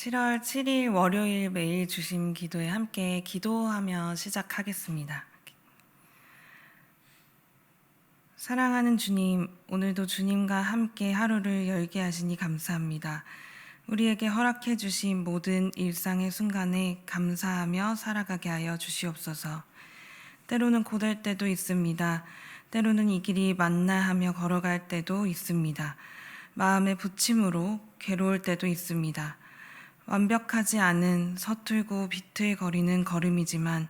7월 7일 월요일 매일 주심 기도에 함께 기도하며 시작하겠습니다. 사랑하는 주님, 오늘도 주님과 함께 하루를 열게 하시니 감사합니다. 우리에게 허락해 주신 모든 일상의 순간에 감사하며 살아가게 하여 주시옵소서. 때로는 고될 때도 있습니다. 때로는 이 길이 맞나 하며 걸어갈 때도 있습니다. 마음의 부침으로 괴로울 때도 있습니다. 완벽하지 않은 서툴고 비틀거리는 걸음이지만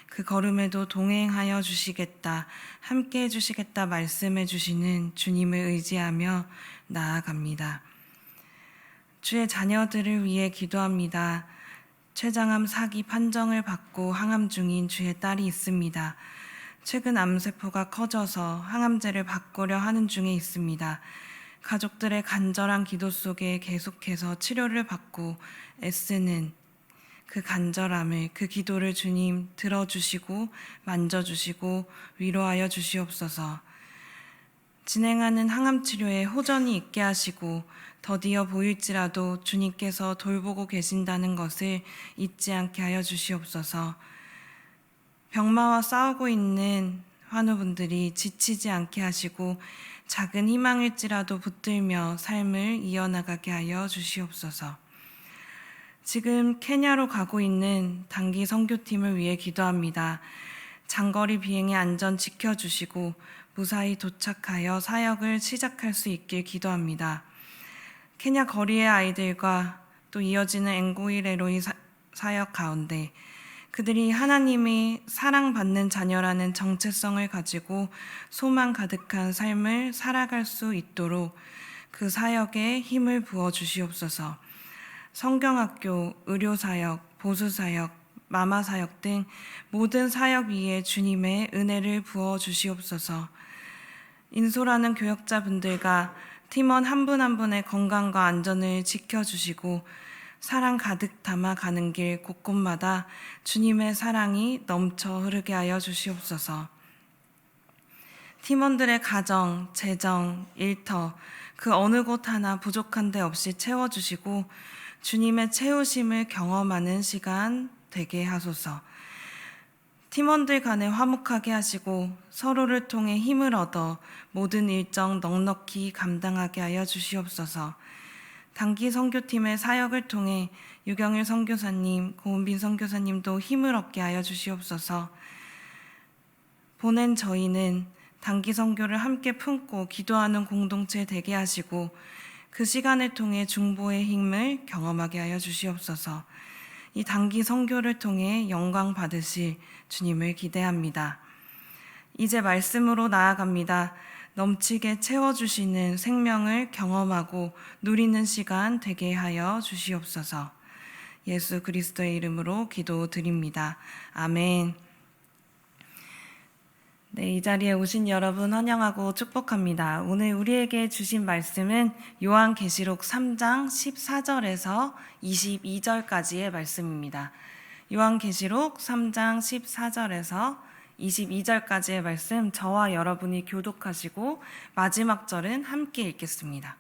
그 걸음에도 동행하여 주시겠다, 함께 해주시겠다 말씀해 주시는 주님을 의지하며 나아갑니다. 주의 자녀들을 위해 기도합니다. 췌장암 사기 판정을 받고 항암 중인 주의 딸이 있습니다. 최근 암세포가 커져서 항암제를 바꾸려 하는 중에 있습니다. 가족들의 간절한 기도 속에 계속해서 치료를 받고 애쓰는 그 간절함을, 그 기도를 주님 들어주시고 만져주시고 위로하여 주시옵소서. 진행하는 항암 치료에 호전이 있게 하시고 더디어 보일지라도 주님께서 돌보고 계신다는 것을 잊지 않게 하여 주시옵소서. 병마와 싸우고 있는 환우분들이 지치지 않게 하시고 작은 희망일지라도 붙들며 삶을 이어나가게 하여 주시옵소서. 지금 케냐로 가고 있는 단기 선교팀을 위해 기도합니다. 장거리 비행의 안전 지켜주시고 무사히 도착하여 사역을 시작할 수 있길 기도합니다. 케냐 거리의 아이들과 또 이어지는 앵고이레로이 사역 가운데 그들이 하나님이 사랑받는 자녀라는 정체성을 가지고 소망 가득한 삶을 살아갈 수 있도록 그 사역에 힘을 부어 주시옵소서. 성경학교, 의료사역, 보수사역, 마마사역 등 모든 사역 위에 주님의 은혜를 부어 주시옵소서. 인솔하는 교역자분들과 팀원 한 분 한 분의 건강과 안전을 지켜주시고 사랑 가득 담아가는 길 곳곳마다 주님의 사랑이 넘쳐 흐르게 하여 주시옵소서. 팀원들의 가정, 재정, 일터 그 어느 곳 하나 부족한 데 없이 채워주시고 주님의 채우심을 경험하는 시간 되게 하소서. 팀원들 간에 화목하게 하시고 서로를 통해 힘을 얻어 모든 일정 넉넉히 감당하게 하여 주시옵소서. 단기 선교팀의 사역을 통해 유경일 선교사님, 고은빈 선교사님도 힘을 얻게 하여 주시옵소서. 보낸 저희는 단기 선교를 함께 품고 기도하는 공동체 되게 하시고 그 시간을 통해 중보의 힘을 경험하게 하여 주시옵소서. 이 단기 선교를 통해 영광 받으실 주님을 기대합니다. 이제 말씀으로 나아갑니다. 넘치게 채워주시는 생명을 경험하고 누리는 시간 되게 하여 주시옵소서. 예수 그리스도의 이름으로 기도드립니다. 아멘. 네, 이 자리에 오신 여러분 환영하고 축복합니다. 오늘 우리에게 주신 말씀은 요한계시록 3장 14절에서 22절까지의 말씀입니다. 요한계시록 3장 14절에서 22절까지의 말씀 저와 여러분이 교독하시고 마지막 절은 함께 읽겠습니다.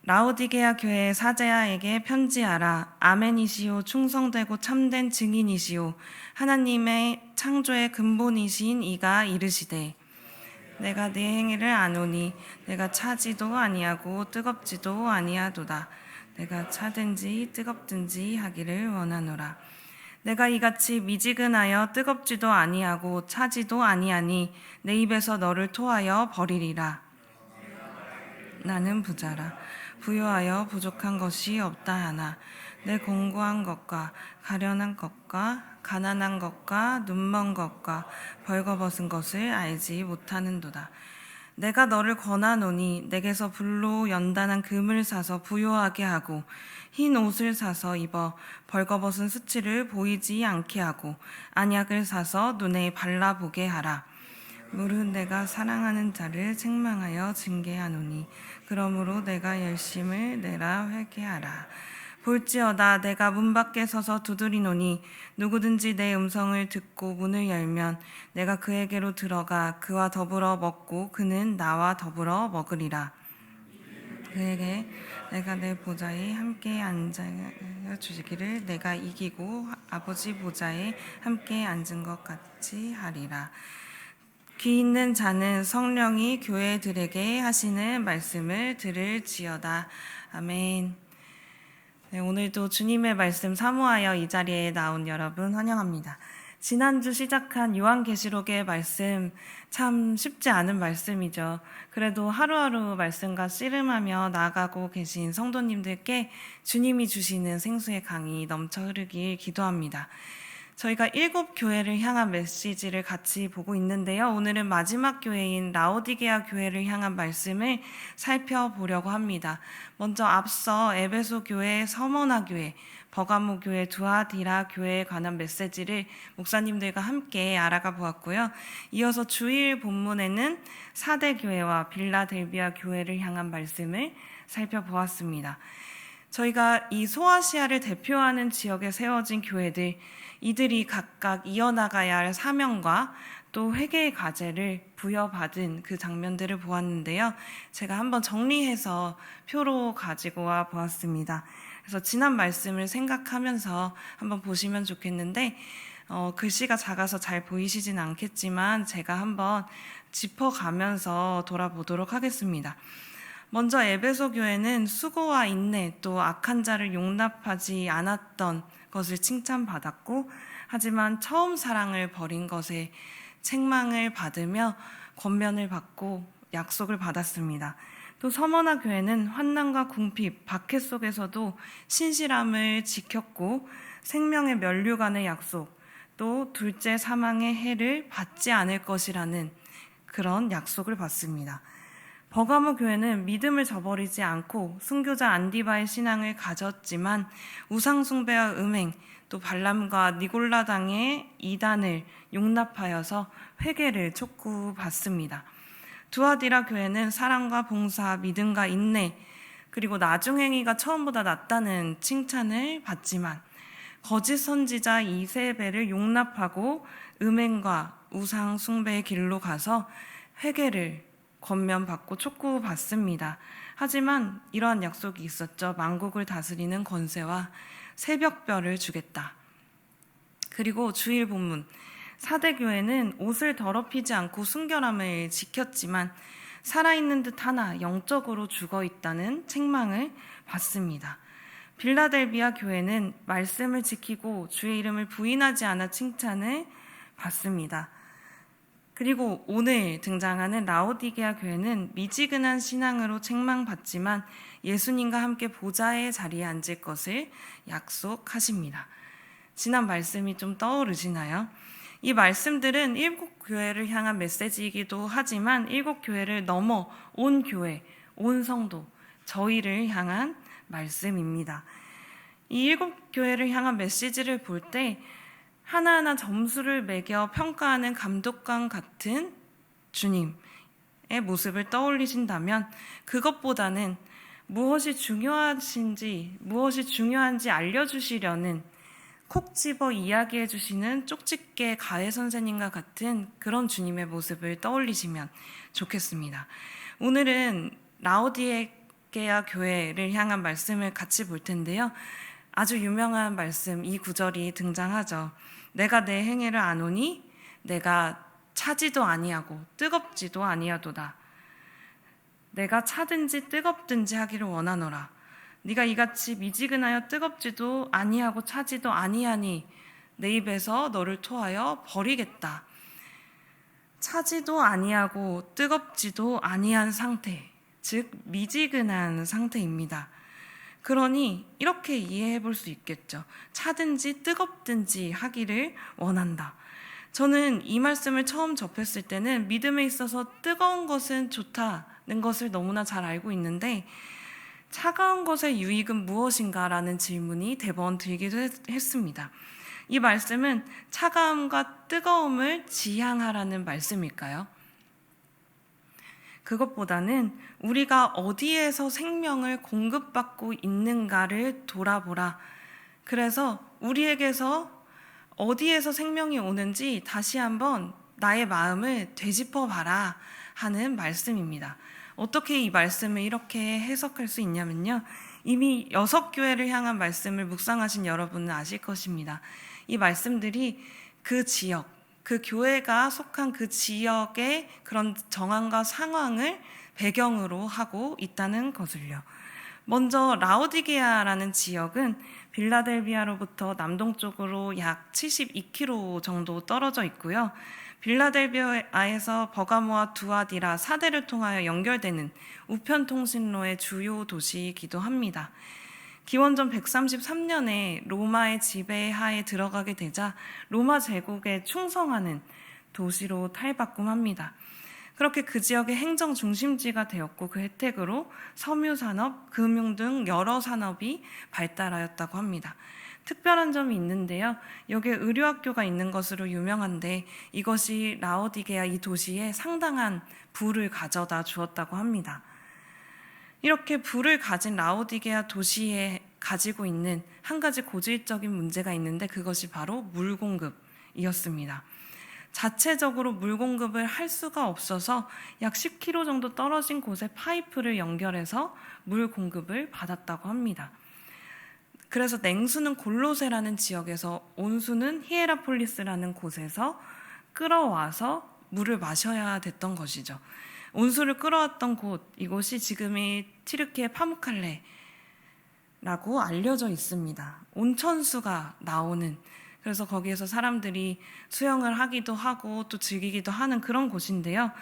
라오디게아 교회의 사제아에게 편지하라. 아멘이시오 충성되고 참된 증인이시오 하나님의 창조의 근본이신 이가 이르시되 내가 네 행위를 아노니 내가 차지도 아니하고 뜨겁지도 아니하도다. 내가 차든지 뜨겁든지 하기를 원하노라. 내가 이같이 미지근하여 뜨겁지도 아니하고 차지도 아니하니 내 입에서 너를 토하여 버리리라. 나는 부자라. 부유하여 부족한 것이 없다 하나 내 공고한 것과 가련한 것과 가난한 것과 눈먼 것과 벌거벗은 것을 알지 못하는도다. 내가 너를 권하노니 내게서 불로 연단한 금을 사서 부요하게 하고 흰 옷을 사서 입어 벌거벗은 수치를 보이지 않게 하고 안약을 사서 눈에 발라보게 하라. 무릇 내가 사랑하는 자를 책망하여 징계하노니 그러므로 내가 열심을 내라 회개하라. 볼지어다 내가 문 밖에 서서 두드리노니 누구든지 내 음성을 듣고 문을 열면 내가 그에게로 들어가 그와 더불어 먹고 그는 나와 더불어 먹으리라. 그에게 내가 내 보좌에 함께 앉아 주시기를 내가 이기고 아버지 보좌에 함께 앉은 것 같이 하리라. 귀 있는 자는 성령이 교회들에게 하시는 말씀을 들을지어다. 아멘. 네, 오늘도 주님의 말씀 사모하여 이 자리에 나온 여러분 환영합니다. 지난주 시작한 요한계시록의 말씀 참 쉽지 않은 말씀이죠. 그래도 하루하루 말씀과 씨름하며 나아가고 계신 성도님들께 주님이 주시는 생수의 강이 넘쳐 흐르길 기도합니다. 저희가 7교회를 향한 메시지를 같이 보고 있는데요. 오늘은 마지막 교회인 라오디게아 교회를 향한 말씀을 살펴보려고 합니다. 먼저 앞서 에베소 교회, 서머나 교회, 버가모 교회, 두아디라 교회에 관한 메시지를 목사님들과 함께 알아가 보았고요. 이어서 주일 본문에는 사대 교회와 빌라델비아 교회를 향한 말씀을 살펴보았습니다. 저희가 이 소아시아를 대표하는 지역에 세워진 교회들, 이들이 각각 이어나가야 할 사명과 또 회개의 과제를 부여받은 그 장면들을 보았는데요. 제가 한번 정리해서 표로 가지고 와 보았습니다. 그래서 지난 말씀을 생각하면서 한번 보시면 좋겠는데 글씨가 작아서 잘 보이시진 않겠지만 제가 한번 짚어가면서 돌아보도록 하겠습니다. 먼저 에베소 교회는 수고와 인내 또 악한 자를 용납하지 않았던 것을 칭찬받았고, 하지만 처음 사랑을 버린 것에 책망을 받으며 권면을 받고 약속을 받았습니다. 또 서머나 교회는 환난과 궁핍, 박해 속에서도 신실함을 지켰고 생명의 면류관의 약속, 또 둘째 사망의 해를 받지 않을 것이라는 그런 약속을 받습니다. 버가모 교회는 믿음을 저버리지 않고 순교자 안디바의 신앙을 가졌지만 우상 숭배와 음행, 또 발람과 니골라당의 이단을 용납하여서 회개를 촉구받습니다. 두아디라 교회는 사랑과 봉사, 믿음과 인내, 그리고 나중행위가 처음보다 낫다는 칭찬을 받지만 거짓 선지자 이세벨을 용납하고 음행과 우상 숭배의 길로 가서 회개를 권면받고 촉구받습니다. 하지만 이러한 약속이 있었죠. 만국을 다스리는 권세와 새벽별을 주겠다. 그리고 주일 본문 사대교회는 옷을 더럽히지 않고 순결함을 지켰지만 살아있는 듯 하나 영적으로 죽어있다는 책망을 받습니다. 빌라델비아 교회는 말씀을 지키고 주의 이름을 부인하지 않아 칭찬을 받습니다. 그리고 오늘 등장하는 라오디게아 교회는 미지근한 신앙으로 책망받지만 예수님과 함께 보좌의 자리에 앉을 것을 약속하십니다. 지난 말씀이 좀 떠오르시나요? 이 말씀들은 7교회를 향한 메시지이기도 하지만 7교회를 넘어 온 교회, 온 성도, 저희를 향한 말씀입니다. 이 7교회를 향한 메시지를 볼 때 하나하나 점수를 매겨 평가하는 감독관 같은 주님의 모습을 떠올리신다면 그것보다는 무엇이 중요한지 알려주시려는 콕 집어 이야기해 주시는 쪽집게 가해 선생님과 같은 그런 주님의 모습을 떠올리시면 좋겠습니다. 오늘은 라오디게아 교회를 향한 말씀을 같이 볼 텐데요. 아주 유명한 말씀, 이 구절이 등장하죠. 내가 내 행위를 아노니 내가 차지도 아니하고 뜨겁지도 아니하도다. 내가 차든지 뜨겁든지 하기를 원하노라. 네가 이같이 미지근하여 뜨겁지도 아니하고 차지도 아니하니 내 입에서 너를 토하여 버리겠다. 차지도 아니하고 뜨겁지도 아니한 상태, 즉 미지근한 상태입니다. 그러니 이렇게 이해해 볼 수 있겠죠. 차든지 뜨겁든지 하기를 원한다. 저는 이 말씀을 처음 접했을 때는 믿음에 있어서 뜨거운 것은 좋다는 것을 너무나 잘 알고 있는데 차가운 것의 유익은 무엇인가라는 질문이 대번 들기도 했습니다. 이 말씀은 차가움과 뜨거움을 지향하라는 말씀일까요? 그것보다는 우리가 어디에서 생명을 공급받고 있는가를 돌아보라. 그래서 우리에게서 어디에서 생명이 오는지 다시 한번 나의 마음을 되짚어 봐라 하는 말씀입니다. 어떻게 이 말씀을 이렇게 해석할 수 있냐면요. 이미 6교회를 향한 말씀을 묵상하신 여러분은 아실 것입니다. 이 말씀들이 그 지역, 그 교회가 속한 그 지역의 그런 정황과 상황을 배경으로 하고 있다는 것을요. 먼저 라오디게아라는 지역은 빌라델비아로부터 남동쪽으로 약 72km 정도 떨어져 있고요. 빌라델비아에서 버가모와 두아디라 사대를 통하여 연결되는 우편통신로의 주요 도시이기도 합니다. 기원전 133년에 로마의 지배하에 들어가게 되자 로마 제국에 충성하는 도시로 탈바꿈합니다. 그렇게 그 지역의 행정 중심지가 되었고 그 혜택으로 섬유산업, 금융 등 여러 산업이 발달하였다고 합니다. 특별한 점이 있는데요. 여기에 의료학교가 있는 것으로 유명한데 이것이 라오디게아 이 도시에 상당한 부를 가져다 주었다고 합니다. 이렇게 부를 가진 라오디게아 도시에 가지고 있는 한 가지 고질적인 문제가 있는데 그것이 바로 물 공급이었습니다. 자체적으로 물 공급을 할 수가 없어서 약 10km 정도 떨어진 곳에 파이프를 연결해서 물 공급을 받았다고 합니다. 그래서 냉수는 골로세라는 지역에서 온수는 히에라폴리스라는 곳에서 끌어와서 물을 마셔야 됐던 것이죠. 온수를 끌어왔던 곳, 이곳이 지금의 튀르키예 파무칼레라고 알려져 있습니다. 온천수가 나오는, 그래서 거기에서 사람들이 수영을 하기도 하고 또 즐기기도 하는 그런 곳인데요.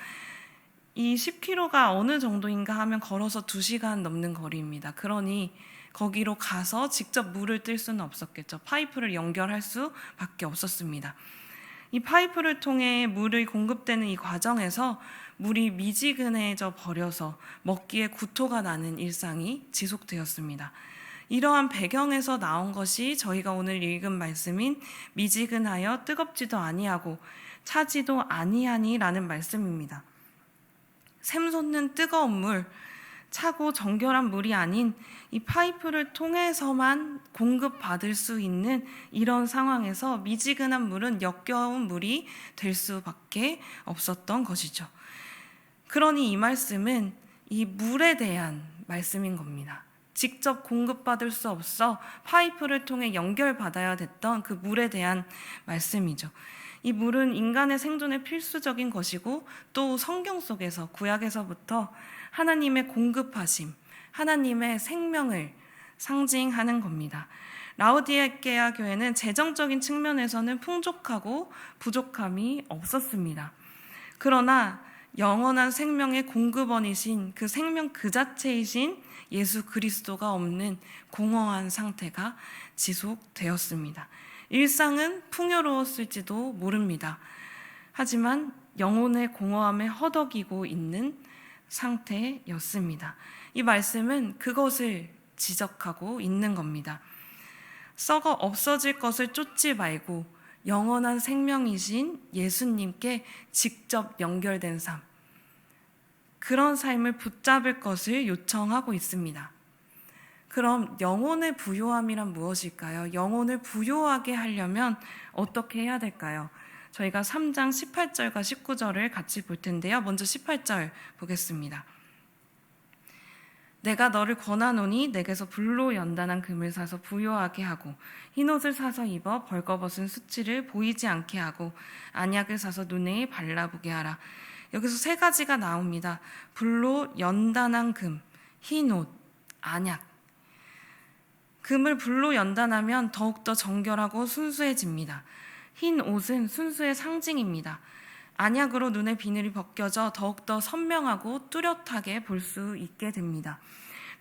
이 10km가 어느 정도인가 하면 걸어서 2시간 넘는 거리입니다. 그러니 거기로 가서 직접 물을 뜰 수는 없었겠죠. 파이프를 연결할 수밖에 없었습니다. 이 파이프를 통해 물이 공급되는 이 과정에서 물이 미지근해져 버려서 먹기에 구토가 나는 일상이 지속되었습니다. 이러한 배경에서 나온 것이 저희가 오늘 읽은 말씀인 미지근하여 뜨겁지도 아니하고 차지도 아니하니라는 말씀입니다. 샘솟는 뜨거운 물, 차고 정결한 물이 아닌 이 파이프를 통해서만 공급받을 수 있는 이런 상황에서 미지근한 물은 역겨운 물이 될 수밖에 없었던 것이죠. 그러니 이 말씀은 이 물에 대한 말씀인 겁니다. 직접 공급받을 수 없어 파이프를 통해 연결받아야 됐던 그 물에 대한 말씀이죠. 이 물은 인간의 생존에 필수적인 것이고 또 성경 속에서 구약에서부터 하나님의 공급하심, 하나님의 생명을 상징하는 겁니다. 라오디게아 교회는 재정적인 측면에서는 풍족하고 부족함이 없었습니다. 그러나 영원한 생명의 공급원이신 그 생명 그 자체이신 예수 그리스도가 없는 공허한 상태가 지속되었습니다. 일상은 풍요로웠을지도 모릅니다. 하지만 영혼의 공허함에 허덕이고 있는 상태였습니다. 이 말씀은 그것을 지적하고 있는 겁니다. 썩어 없어질 것을 쫓지 말고 영원한 생명이신 예수님께 직접 연결된 삶, 그런 삶을 붙잡을 것을 요청하고 있습니다. 그럼 영혼의 부요함이란 무엇일까요? 영혼을 부요하게 하려면 어떻게 해야 될까요? 저희가 3장 18절과 19절을 같이 볼 텐데요. 먼저 18절 보겠습니다. 내가 너를 권하노니 내게서 불로 연단한 금을 사서 부요하게 하고 흰옷을 사서 입어 벌거벗은 수치를 보이지 않게 하고 안약을 사서 눈에 발라보게 하라. 여기서 3가지가 나옵니다. 불로 연단한 금, 흰옷, 안약. 금을 불로 연단하면 더욱더 정결하고 순수해집니다. 흰 옷은 순수의 상징입니다. 안약으로 눈의 비늘이 벗겨져 더욱더 선명하고 뚜렷하게 볼 수 있게 됩니다.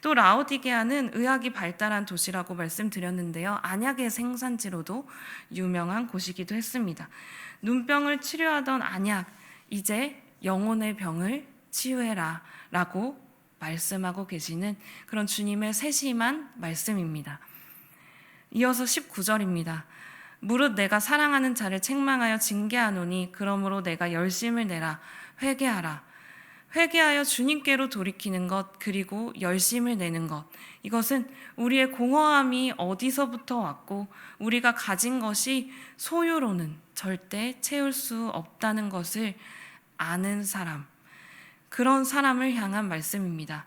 또 라오디게아는 의학이 발달한 도시라고 말씀드렸는데요. 안약의 생산지로도 유명한 곳이기도 했습니다. 눈병을 치료하던 안약, 이제 영혼의 병을 치유해라 라고 말씀하고 계시는 그런 주님의 세심한 말씀입니다. 이어서 19절입니다. 무릇 내가 사랑하는 자를 책망하여 징계하노니 그러므로 내가 열심을 내라. 회개하라. 회개하여 주님께로 돌이키는 것, 그리고 열심을 내는 것. 이것은 우리의 공허함이 어디서부터 왔고 우리가 가진 것이 소유로는 절대 채울 수 없다는 것을 아는 사람, 그런 사람을 향한 말씀입니다.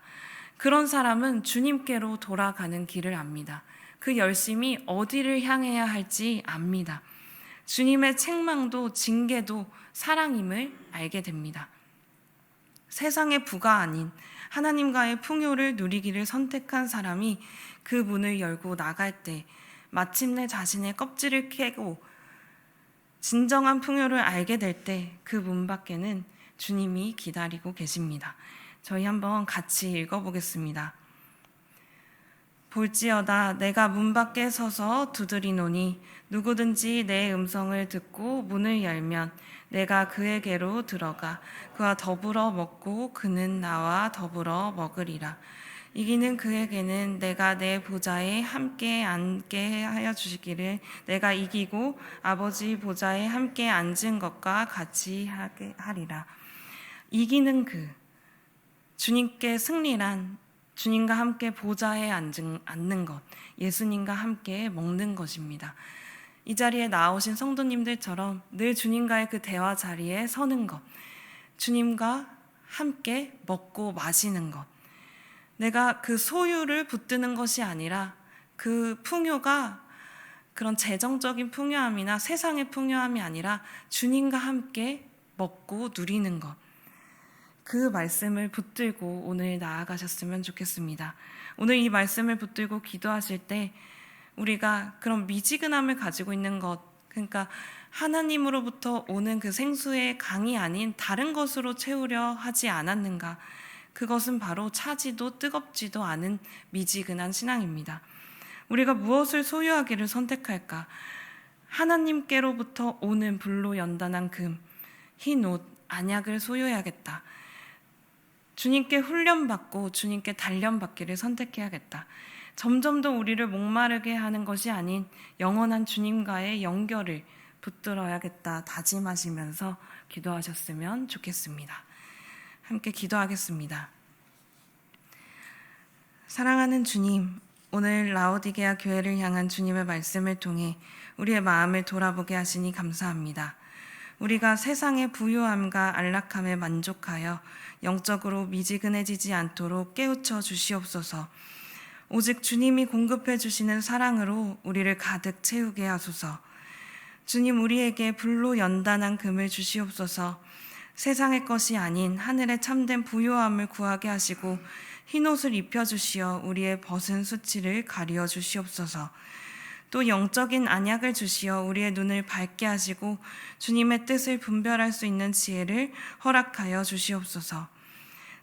그런 사람은 주님께로 돌아가는 길을 압니다. 그 열심이 어디를 향해야 할지 압니다. 주님의 책망도 징계도 사랑임을 알게 됩니다. 세상의 부가 아닌 하나님과의 풍요를 누리기를 선택한 사람이 그 문을 열고 나갈 때 마침내 자신의 껍질을 깨고 진정한 풍요를 알게 될 때 그 문 밖에는 주님이 기다리고 계십니다. 저희 한번 같이 읽어보겠습니다. 볼지어다 내가 문 밖에 서서 두드리노니 누구든지 내 음성을 듣고 문을 열면 내가 그에게로 들어가 그와 더불어 먹고 그는 나와 더불어 먹으리라. 이기는 그에게는 내가 내 보좌에 함께 앉게 하여 주시기를 내가 이기고 아버지 보좌에 함께 앉은 것과 같이 하게 하리라. 이기는 그 주님께 승리란 주님과 함께 보좌에 앉는 것, 예수님과 함께 먹는 것입니다. 이 자리에 나오신 성도님들처럼 늘 주님과의 그 대화 자리에 서는 것, 주님과 함께 먹고 마시는 것, 내가 그 소유를 붙드는 것이 아니라 그 풍요가 그런 재정적인 풍요함이나 세상의 풍요함이 아니라 주님과 함께 먹고 누리는 것, 그 말씀을 붙들고 오늘 나아가셨으면 좋겠습니다. 오늘 이 말씀을 붙들고 기도하실 때 우리가 그런 미지근함을 가지고 있는 것, 그러니까 하나님으로부터 오는 그 생수의 강이 아닌 다른 것으로 채우려 하지 않았는가, 그것은 바로 차지도 뜨겁지도 않은 미지근한 신앙입니다. 우리가 무엇을 소유하기를 선택할까? 하나님께로부터 오는 불로 연단한 금, 흰 옷, 안약을 소유해야겠다. 주님께 훈련받고 주님께 단련받기를 선택해야겠다. 점점 더 우리를 목마르게 하는 것이 아닌 영원한 주님과의 연결을 붙들어야겠다 다짐하시면서 기도하셨으면 좋겠습니다. 함께 기도하겠습니다. 사랑하는 주님, 오늘 라오디게아 교회를 향한 주님의 말씀을 통해 우리의 마음을 돌아보게 하시니 감사합니다. 우리가 세상의 부유함과 안락함에 만족하여 영적으로 미지근해지지 않도록 깨우쳐 주시옵소서. 오직 주님이 공급해 주시는 사랑으로 우리를 가득 채우게 하소서. 주님, 우리에게 불로 연단한 금을 주시옵소서. 세상의 것이 아닌 하늘의 참된 부요함을 구하게 하시고 흰옷을 입혀주시어 우리의 벗은 수치를 가리어 주시옵소서. 또 영적인 안약을 주시어 우리의 눈을 밝게 하시고 주님의 뜻을 분별할 수 있는 지혜를 허락하여 주시옵소서.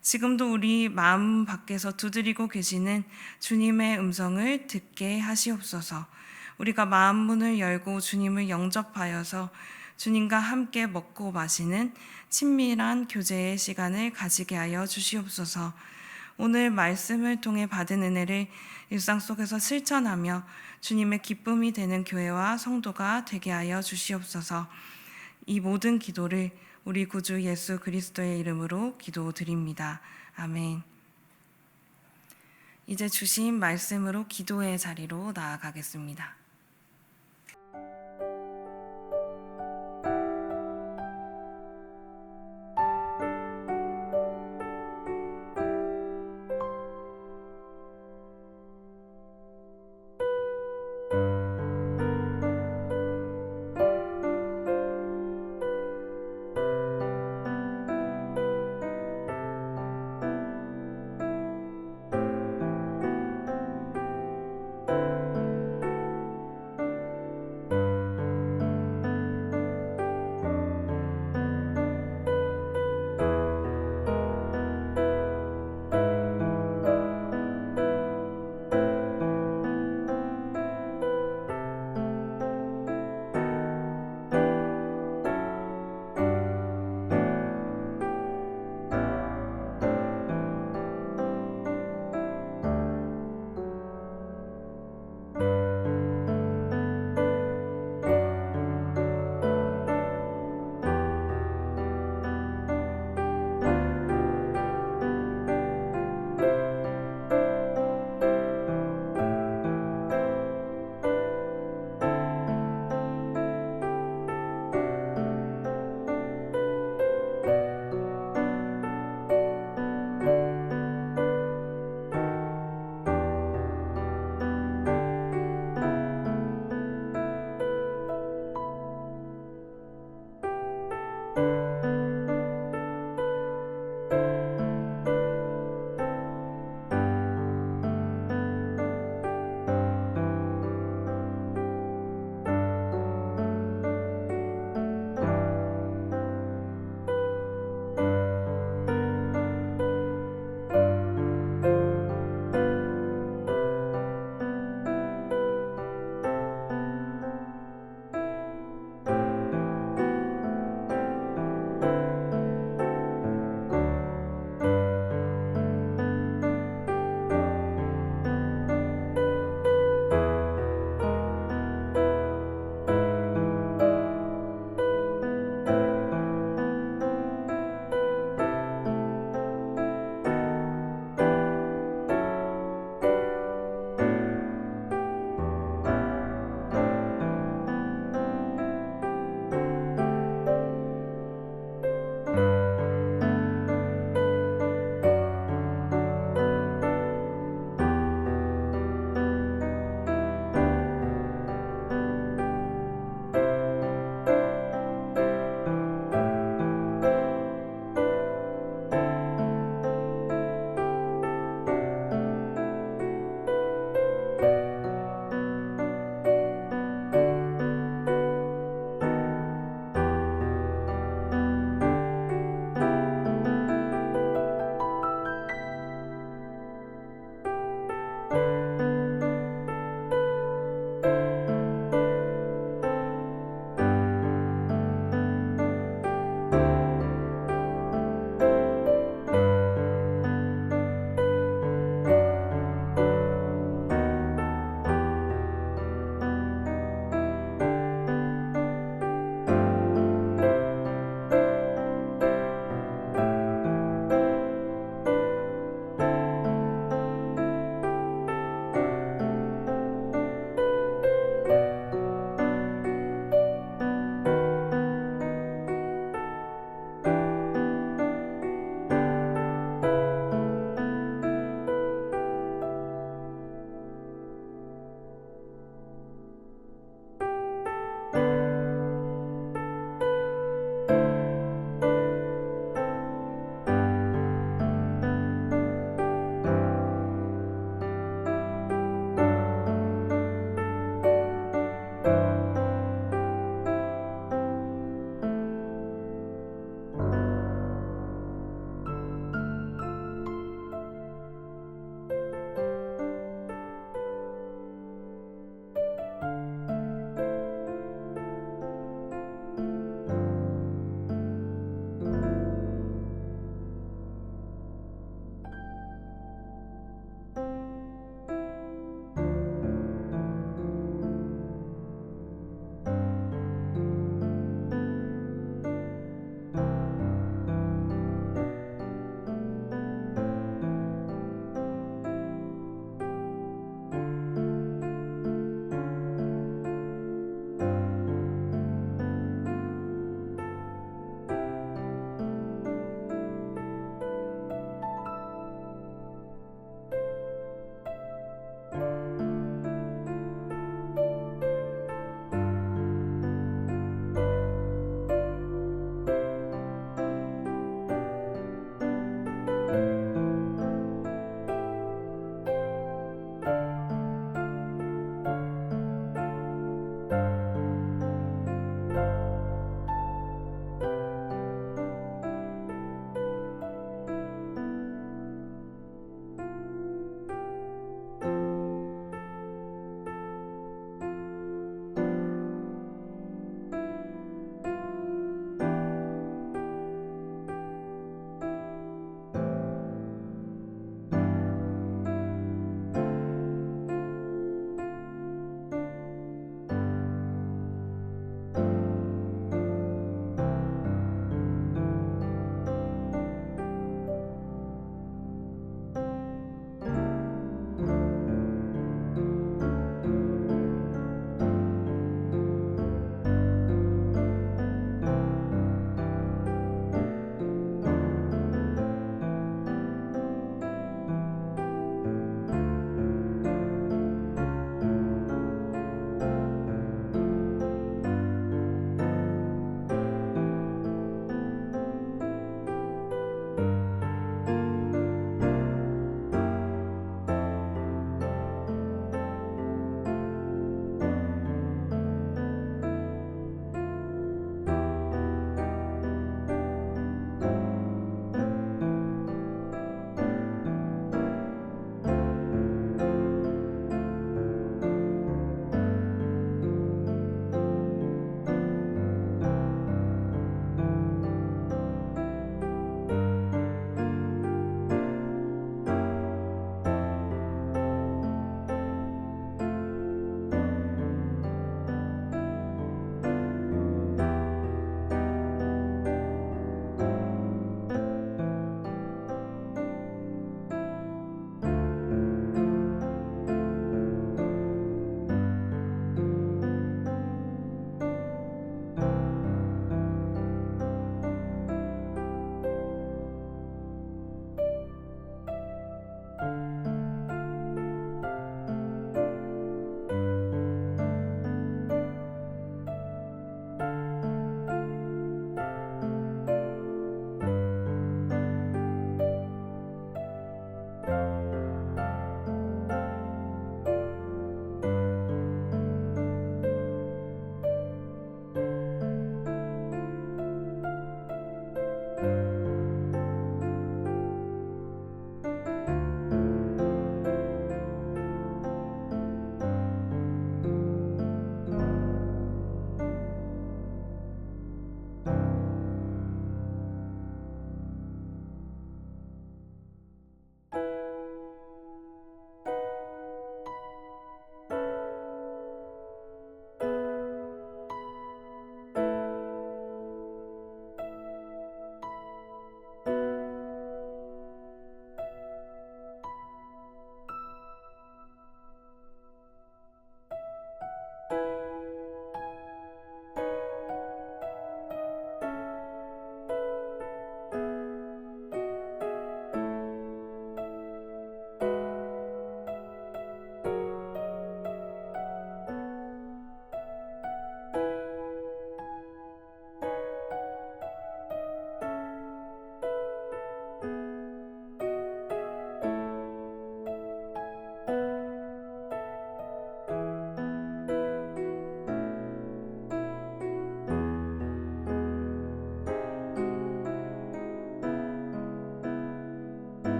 지금도 우리 마음 밖에서 두드리고 계시는 주님의 음성을 듣게 하시옵소서. 우리가 마음 문을 열고 주님을 영접하여서 주님과 함께 먹고 마시는 친밀한 교제의 시간을 가지게 하여 주시옵소서. 오늘 말씀을 통해 받은 은혜를 일상 속에서 실천하며 주님의 기쁨이 되는 교회와 성도가 되게 하여 주시옵소서. 이 모든 기도를 우리 구주 예수 그리스도의 이름으로 기도드립니다. 아멘. 이제 주신 말씀으로 기도의 자리로 나아가겠습니다.